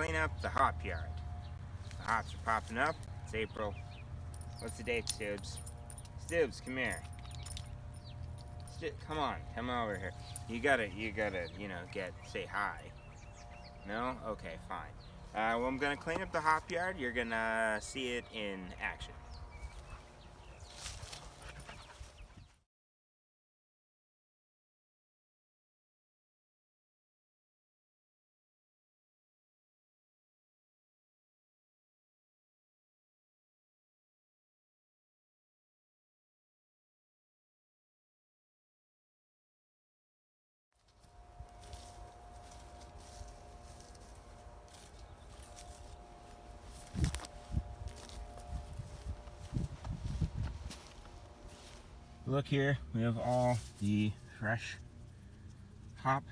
Clean up the hop yard. The hops are popping up. It's April. What's the date, Stubbs? Stubbs, come here. Come on, come over here. You gotta, say hi. No? Okay, fine. Well, I'm gonna clean up the hop yard. You're gonna see it in action. Look here, we have all the fresh hop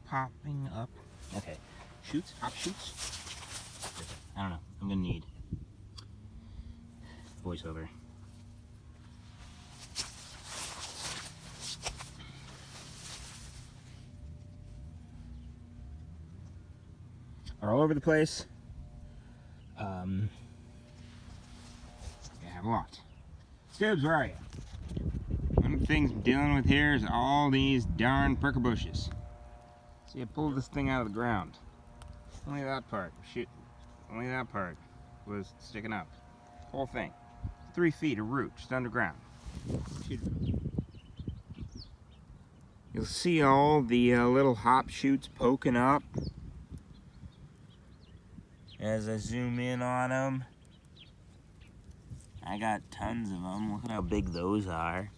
popping up. Okay, hop shoots. I don't know, I'm gonna need voiceover. Are all over the place. I have a lot. Stubbs, where are you? One of the things I'm dealing with here is all these darn prickle bushes. See, I pulled this thing out of the ground. Only that part. Shoot. Only that part was sticking up. Whole thing. 3 feet of root, just underground. Shoot. You'll see all the little hop shoots poking up as I zoom in on them. I got tons of them. Look at how big those are.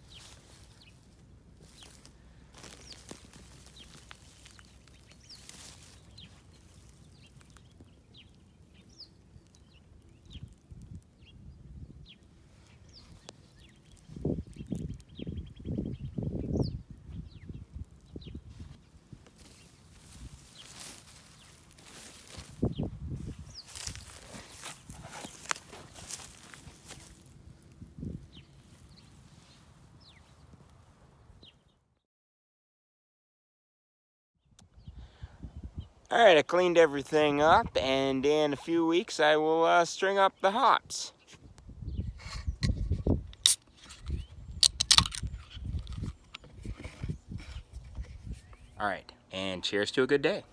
Alright, I cleaned everything up, and in a few weeks I will string up the hops. Alright, and cheers to a good day.